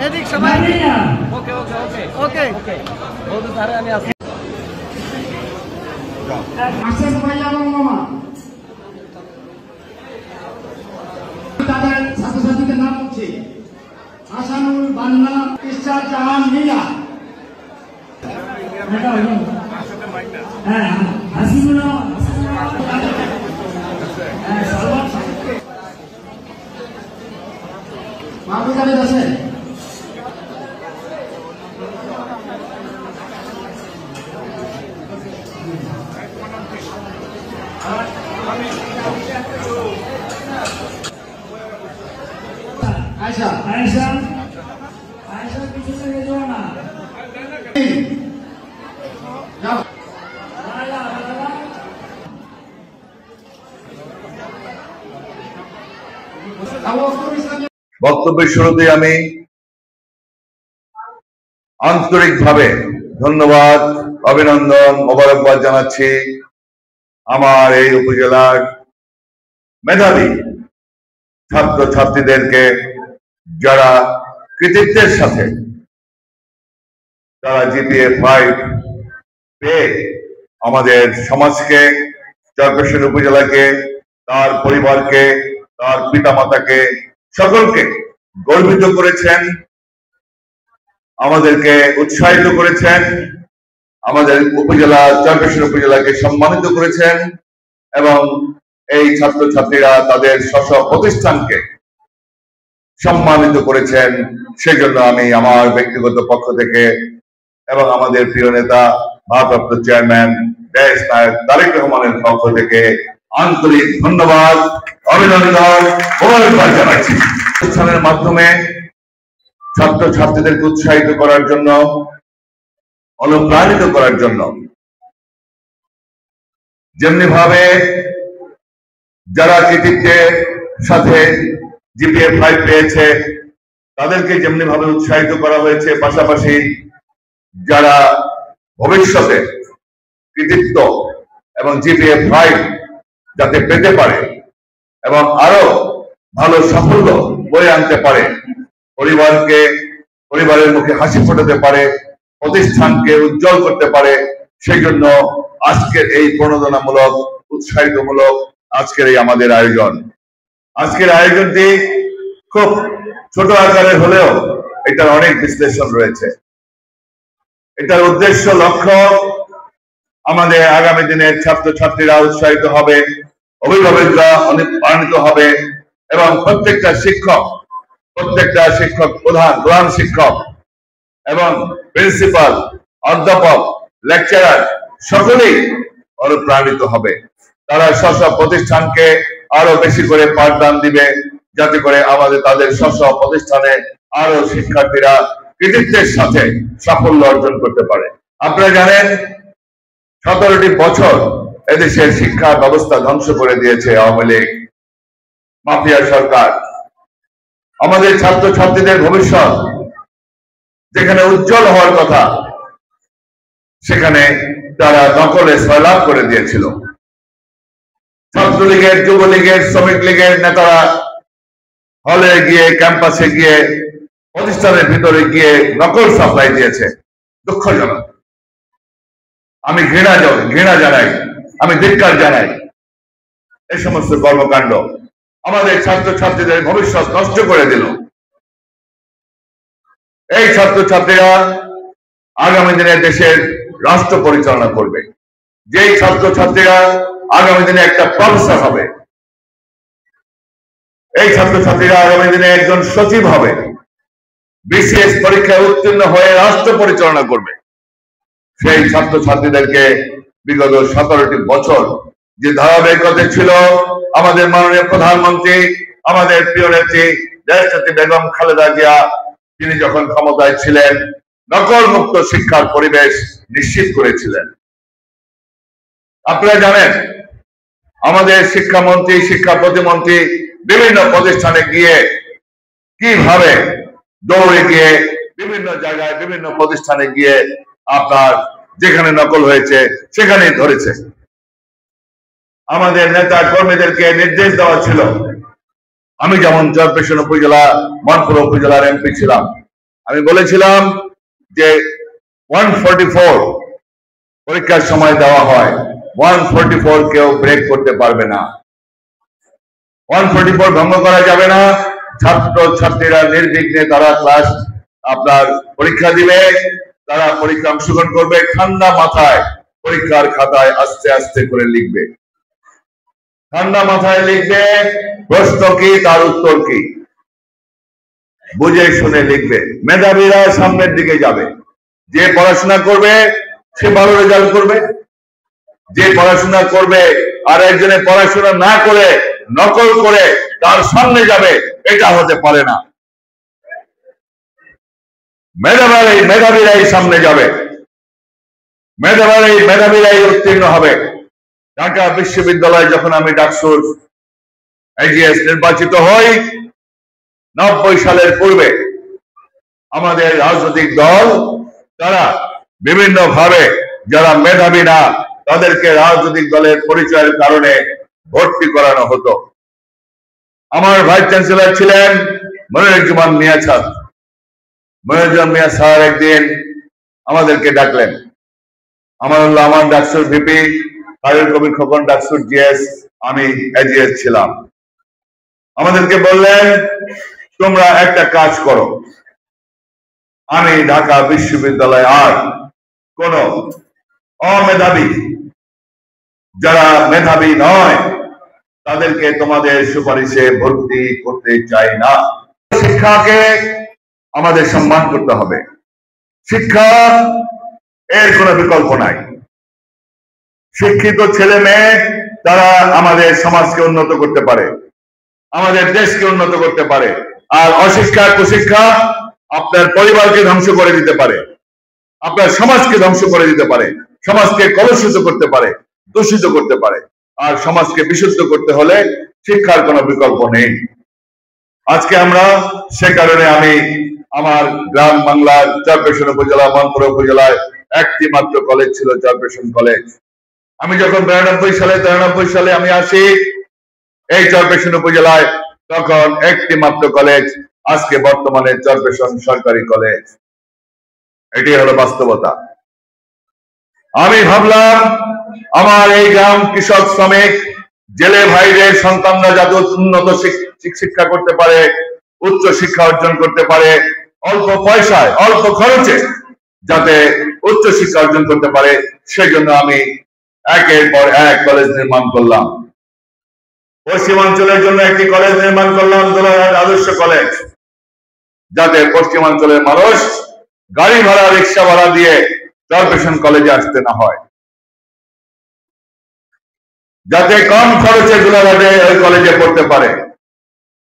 এদিক সবাই ওকে ওকে ওকে ওকে ওকে বলতে পারে আমি আসি আশিস ভাই এবং মামা তাদের ছাত্রছাত্রীদের নাম হচ্ছে হাসানুল বান্না ইশরাত জাহান নীলা হ্যাঁ হাসিবুল হ্যাঁ সালমান মাহবুব আলী আছে আয়েশা আয়েশা আয়েশা পিছনে গিয়ে যাও না যাও বক্তব্যের শুরুতে আমি আন্তরিকভাবে ধন্যবাদ অভিনন্দন মোবারকবাদ জানাচ্ছি আমার এই উপজেলার মেধাবী ছাত্র ছাত্রীদেরকে যারা কৃতিত্বের সাথে তারা জিপিএ 5 পেয়ে আমাদের সমাজকে চরপেশন উপজেলাকে তার পরিবারকে তার পিতামাতাকে সকলকে গর্বিত করেছেন আমাদেরকে উৎসাহিত করেছেন আমাদের উপজেলা চরপেশন উপজেলাকে সম্মানিত করেছেন এবং এই ছাত্রছাত্রীরা তাদের স্ব প্রতিষ্ঠানকে সম্মানিত করেছেন সেজন্য আমি আমার ব্যক্তিগত পক্ষ থেকে এবং আমাদের প্রিয় নেতা ভারপ্রাপ্ত চেয়ারম্যান দেশ নায়ক তারেক রহমানের পক্ষ থেকে আন্তরিক ধন্যবাদ অভিনন্দন মোবারকবাদ জানাচ্ছি। প্রতিষ্ঠানের মাধ্যমে ছাত্রছাত্রীদেরকে উৎসাহিত করার জন্য অনুপ্রাণিত করার জন্য যেমনি ভাবে যারা কৃতিত্বের সাথে জিপিএ 5 পেয়েছে তাদেরকে যেমনি ভাবে উৎসাহিত করা হয়েছে পাশাপাশি যারা ভবিষ্যতে কৃতিত্ব এবং জিপিএ 5 যাতে পেতে পারে এবং আরো ভালো সাফল্য বয়ে আনতে পারে পরিবারের মুখে হাসি ফোটাতে পারে প্রতিষ্ঠানকে উজ্জ্বল করতে পারে সেই জন্য আজকের এই প্রণোদনামূলক উৎসাহিতমূলক আজকের এই আমাদের আয়োজন। আজকের আয়োজনটি খুব ছোট আকারের হলেও এটার অনেক বিশ্লেষণ রয়েছে। এটার উদ্দেশ্য লক্ষ্য আমাদের আগামী দিনের ছাত্রছাত্রীরা উৎসাহিত হবে, অভিভাবকরা অনুপ্রাণিত হবে এবং প্রত্যেকটা শিক্ষক প্রধান শিক্ষক এবং প্রিন্সিপাল অধ্যাপক লেকচারার সকলেই অনুপ্রাণিত হবে। তারা স্ব প্রতিষ্ঠানকে আরো বেশি করে পাঠদান দিবে যাতে করে আমাদের তাদের স্ব প্রতিষ্ঠানে আরো শিক্ষার্থীরা কৃতিত্বের সাথে সাফল্য অর্জন করতে পারে। আপনারা জানেন 17টি বছর এদেশের শিক্ষা ব্যবস্থা ধ্বংস করে দিয়েছে আওয়ামী লীগ মাফিয়া সরকার। আমাদের ছাত্রছাত্রীদের ভবিষ্যৎ যেখানে উজ্জ্বল হওয়ার কথা সেখানে তারা নকলে সয়লাভ করে দিয়েছিল। ছাত্রলীগের, যুবলীগের, শ্রমিক লীগের নেতারা হলে গিয়ে ক্যাম্পাসে গিয়ে প্রতিষ্ঠানের ভিতরে গিয়ে নকল সাপ্লাই দিয়েছে। দুঃখজনক। আমি ঘৃণা জানাই, আমি ধিক্কার জানাই এই সমস্ত কর্মকাণ্ড। আমাদের ছাত্রছাত্রীদের ভবিষ্যৎ নষ্ট করে দিল। এই ছাত্রছাত্রীরা আগামী দিনে দেশের রাষ্ট্র পরিচালনা করবে। যেই ছাত্রছাত্রীরা আগামী দিনে একটা প্রফেসর হবে, এই ছাত্রছাত্রীরা আগামী দিনে একজন সচিব হবে, বিসিএস পরীক্ষায় উত্তীর্ণ হয়ে রাষ্ট্র পরিচালনা করবে। সেই ছাত্রছাত্রীদেরকে বিগত 17টি বছর যে ধারাবাহিকতা ছিল আমাদের মাননীয় প্রধানমন্ত্রী, আমাদের প্রিয় নেত্রী দেশনেত্রী বেগম খালেদা জিয়া, তিনি যখন ক্ষমতায় ছিলেন নকল মুক্ত শিক্ষার পরিবেশ নিশ্চিত করেছিলেন। আপনারা জানেন আমাদের শিক্ষামন্ত্রী, শিক্ষা প্রতিমন্ত্রী বিভিন্ন প্রতিষ্ঠানে গিয়ে কিভাবে দৌড়ে গিয়ে বিভিন্ন জায়গায় বিভিন্ন প্রতিষ্ঠানে গিয়ে আপনার যেখানে নকল হয়েছে সেখানেই ধরেছে। আমাদের নেতা কর্মীদেরকে নির্দেশ দেওয়া ছিল আমি যেমন চরপেশন উপজেলা মনপুরা উপজেলার এমপি ছিলাম, আমি বলেছিলাম যে 144 পরীক্ষার সময় দেওয়া হয়, 144 কেউ ব্রেক করতে পারবে না, 144 ভঙ্গ করা যাবে না। ছাত্র ছাত্রীরা নির্বিঘ্নে তারা ক্লাস আপনার পরীক্ষা দিবে, তারা পরীক্ষা অংশগ্রহণ করবে, ঠান্ডা মাথায় পরীক্ষার খাতায় আস্তে আস্তে করে লিখবে, ঠান্ডা মাথায় লিখবে, প্রশ্ন কি তার উত্তর কি বুঝে শুনে লিখবে। মেধাবীরা সামনের দিকে যাবে, যে পড়াশোনা করবে সে ভালো রেজাল্ট করবে, যে পড়াশোনা করবে আর একজনে পড়াশোনা না করে নকল করে তার সামনে যাবে, এটা হতে পারে না। মেধাবীরাই সামনে যাবে, মেধাবীরাই উত্তীর্ণ হবে। ঢাকা বিশ্ববিদ্যালয়ে যখন আমি ডাকসুর এজিএস নির্বাচিত হই, 90 সালের পূর্বে আমাদের রাজনৈতিক দল তারা বিভিন্ন ভাবে যারা মেধাবী না তাদেরকে রাজনৈতিক দলের পরিচয়ের কারণে ভর্তি করানো হতো। আমার ভাইস চ্যান্সেলর ছিলেন মনিরুজ্জামান মিয়া স্যার। মনিরুজ্জামান মিয়া স্যার একদিন আমাদেরকে ডাকলেন, আমার ডাকসুর ভিপি খায়রুল কবির খোকন ডাকসুর জিএস, আমি এজিএস ছিলাম। আমাদেরকে বললেন তোমরা একটা কাজ করো, আমি ঢাকা বিশ্ববিদ্যালয়ে আর কোন অমেধাবী যারা মেধাবী নয় তাদেরকে তোমাদের সুপারিশে ভর্তি করতে চাই না। শিক্ষাকে আমাদের সম্মান করতে হবে, শিক্ষা এর কোনো বিকল্প নাই। শিক্ষিত ছেলে মেয়ে তারা আমাদের সমাজকে উন্নত করতে পারে, আমাদের দেশকে উন্নত করতে পারে। আর অশিক্ষা কুশিক্ষা আপনার পরিবারকে ধ্বংস করে দিতে পারে, আপনার সমাজকে ধ্বংস করে দিতে পারে, সমাজকে কলুষিত করতে পারে, দূষিত করতে পারে। আর সমাজকে বিশুদ্ধ করতে হলে শিক্ষার কোনো বিকল্প নেই। আজকে আমরা সে কারণে আমি আমার গ্রাম বাংলার চরপেশন উপজেলা মনপুরা উপজেলায় একটি মাত্র কলেজ ছিল, চরপেশন কলেজ। আমি যখন 93 সালে আমি আসি এই চরপেশন উপজেলায়, তখন একটি মাত্র কলেজ, আজকে বর্তমানে চরপেশন সরকারি কলেজ। এটি হলো বাস্তবতা। আমি ভাবলাম আমার এই গ্রাম কৃষক শ্রমিক জেলে ভাইদের সন্তানরা যাতে উন্নত শিক্ষা করতে পারে, উচ্চ শিক্ষা অর্জন করতে পারে, অল্প পয়সায় অল্প খরচে যাতে উচ্চ শিক্ষা অর্জন করতে পারে, সেজন্য আমি একের পর এক কলেজ নির্মাণ করলাম। পশ্চিমাঞ্চলের জন্য একটি কলেজ নির্মাণ করলাম, দোলাহাট আদর্শ কলেজ, যাতে পশ্চিমাঞ্চলের মানুষ গাড়ি ভাড়া রিক্সা ভাড়া দিয়ে চরপেশন কলেজে আসতে না হয়, যাতে কম খরচে দোলাহাটে ওই কলেজে পড়তে পারে।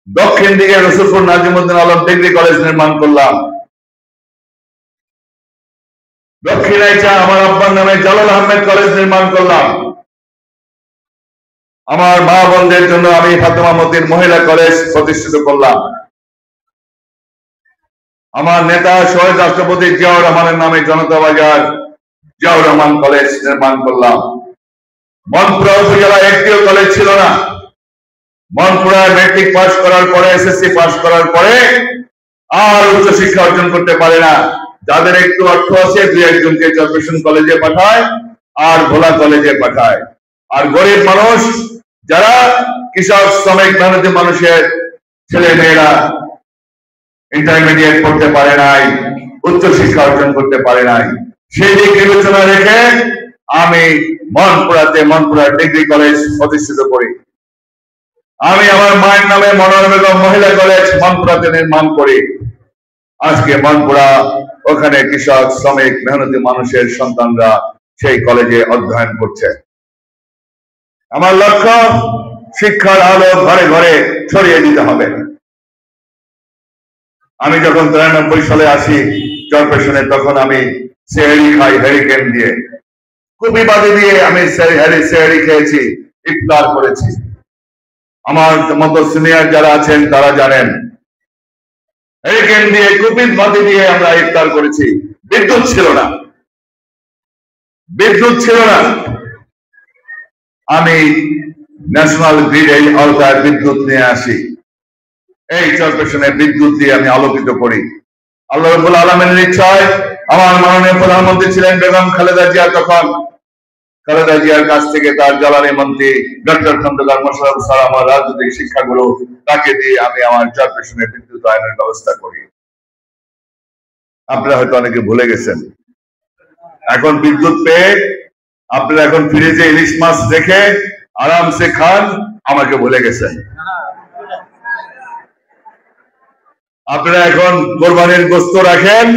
দক্ষিণ দিকে রসুলপুর নাজিমুদ্দিন আলম ডিগ্রি কলেজ নির্মাণ করলাম। দক্ষিণে আমার আব্বার নামে জালাল আহমেদ কলেজ নির্মাণ করলাম। আমার মা বোনদের জন্য আমি ফাতেমা মতির মহিলা কলেজ প্রতিষ্ঠিত করলাম। আমার নেতা শহীদ রাষ্ট্রপতি জিয়াউর রহমানের নামে জনতা বাজার জিয়াউর রহমান কলেজ নির্মাণ করলাম। মনপুরা উপজেলায় একটিও কলেজ ছিল না। মনপুরায় ম্যাট্রিক পাস করার পরে, এসএসসি পাস করার পরে আর উচ্চ শিক্ষা অর্জন করতে পারে না। যাদের একটু অর্থ আছে দুই একজনকে চরপেশন কলেজে পাঠায় আর ভোলা কলেজে পাঠায়। আর গরিব মানুষ যারা কৃষক শ্রমিক মেহনতি মানুষের ছেলে মেয়েরা ইন্টারমিডিয়েট পড়তে পারে নাই, উচ্চ শিক্ষা অর্জন করতে পারে নাই, সেই দিক বিবেচনা রেখে আমি মনপুরা ডিগ্রি কলেজ প্রতিষ্ঠিত করি। আমি আমার মায়ের নামে মনোরম বেগম মহিলা কলেজ মনপুরাতে নির্মাণ করি। আজকে মনপুরা, ওখানে কৃষক শ্রমিক মেহনতি মানুষের সন্তানরা সেই কলেজে অধ্যয়ন করছে। আমার লক্ষ্য শিক্ষার আলো ঘরে ঘরে ছড়িয়ে দিতে হবে। আমি যখন 93 সালে আসি চরপেশনে, তখন আমি সেহরি খাই হ্যারিকেন দিয়ে, কপি বাদে দিয়ে আমি সেহরি খেয়েছি, ইফতার করেছি। আমার মতো সিনিয়র যারা আছেন তারা জানেন, হ্যারিকেন দিয়ে কপি বাদে দিয়ে আমরা ইফতার করেছি। বিদ্যুৎ ছিল না। আমি ন্যাশনাল গ্রিড আওতায় বিদ্যুৎ নিয়ে আসি। এই চরপেশনে বিদ্যুৎ দিয়ে আমি আলোকিত করি। আল্লাহ রাব্বুল আলামিনের ইচ্ছায় আমার মাননীয় প্রধানমন্ত্রী ছিলেন বেগম খালেদা জিয়া, তখন খালেদা জিয়ার কাছ থেকে তার জ্বালানি মন্ত্রী ডক্টর খন্দকার মোশাররফ স্যার আমার রাজনৈতিক শিক্ষাগুলো তাকে দিয়ে আমি আমার চরপেশনে বিদ্যুৎ আইনের ব্যবস্থা করি। আপনারা হয়তো অনেকে ভুলে গেছেন, এখন বিদ্যুৎ পেয়ে আপনারা এখন ফ্রিজে ইলিশ মাছ রেখে আরামসে খান, আমাকে ভুলে গেছেন। আপনারা এখন কোরবানির গোশত রাখেন,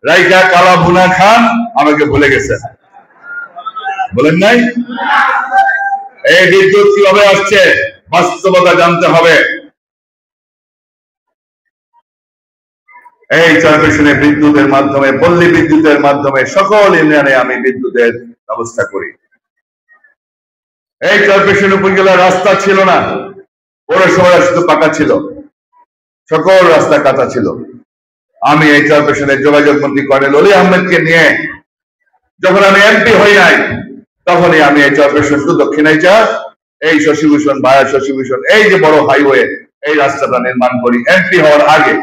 রাইখা কালা ভুনা খান, আমাকে ভুলে গেছেন। বলেন নাই? এই বিদ্যুৎ কিভাবে আসছে বাস্তবতা জানতে হবে। এই চরপেশনে বিদ্যুতের মাধ্যমে, পল্লী বিদ্যুতের মাধ্যমে সকল ইউনিয়নে আমি বিদ্যুতের ব্যবস্থা করি। এই চরপেশন উপজেলার রাস্তা ছিল না, পৌরসভা শুধু পাকা ছিল, সকল রাস্তা কাঁচা ছিল। আমি এই চরপেশনের যোগাযোগ মন্ত্রী কর্নেল অলি আহমেদকে নিয়ে যখন আমি এমপি হই নাই, তখনই আমি এই চরপেশন টু দক্ষিণাইচা, এই শশীভূষণ ভায়া শশীভূষণ, এই যে বড় হাইওয়ে, এই রাস্তাটা নির্মাণ করি এমপি হওয়ার আগে।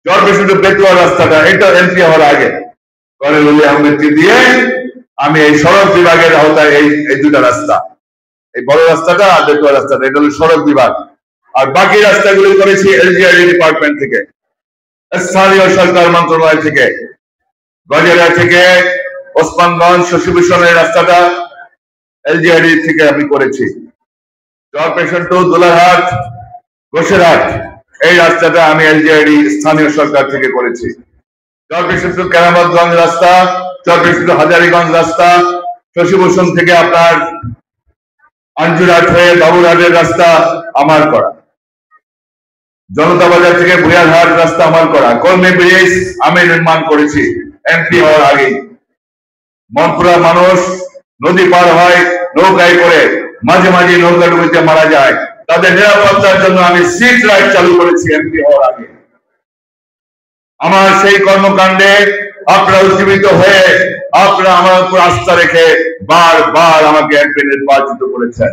চরপেশন টু বেতুয়া রাস্তাটা, এটা এমপি হওয়ার আগে কর্নেল অলি আহমেদকে দিয়ে আমি এই সড়ক বিভাগের আওতায় এই দুটা রাস্তা, এই বড় রাস্তাটা আর বেতুয়া রাস্তাটা, এটা হলো সড়ক বিভাগ। আর বাকি রাস্তাগুলি করেছি এলজিআরডি ডিপার্টমেন্ট থেকে, স্থানীয় সরকার মন্ত্রণালয় থেকে। গজেরা থেকে ওসমানগঞ্জ শশীভূষণের রাস্তাটা এলজিআরডি থেকে আমি করেছি। চরপেশন টু দুলারহাট গোসেরহাট, এই রাস্তাটা আমি এলজিআরডি স্থানীয় সরকার থেকে করেছি। চরপেশন টু কেরামতগঞ্জ রাস্তা, চরপেশন টু হাজারীগঞ্জ রাস্তা, শশীভূষণ থেকে আপনার আঞ্জুরহাট হয়ে বাবুরহাটের রাস্তা আমার করা। জনতা বাজার থেকে ভুয়ারহাট রাস্তা আমার করা। কলমে ব্রিজ আমি নির্মাণ করেছি এমপি হওয়ার আগেই। মনপুরা মানুষ নদী পার হয় নৌকায় করে, মাঝে মাঝে নৌকা ডুবিতে মারা যায়, তাদের নিরাপত্তার জন্য আমি সিট রাইড চালু করেছি এমপি হওয়ার আগে। আমার সেই কর্মকাণ্ডে আপনারা উজ্জীবিত হয়ে আপনারা আমার উপর আস্থা রেখে বারবার আমাকে এমপি নির্বাচিত করেছেন।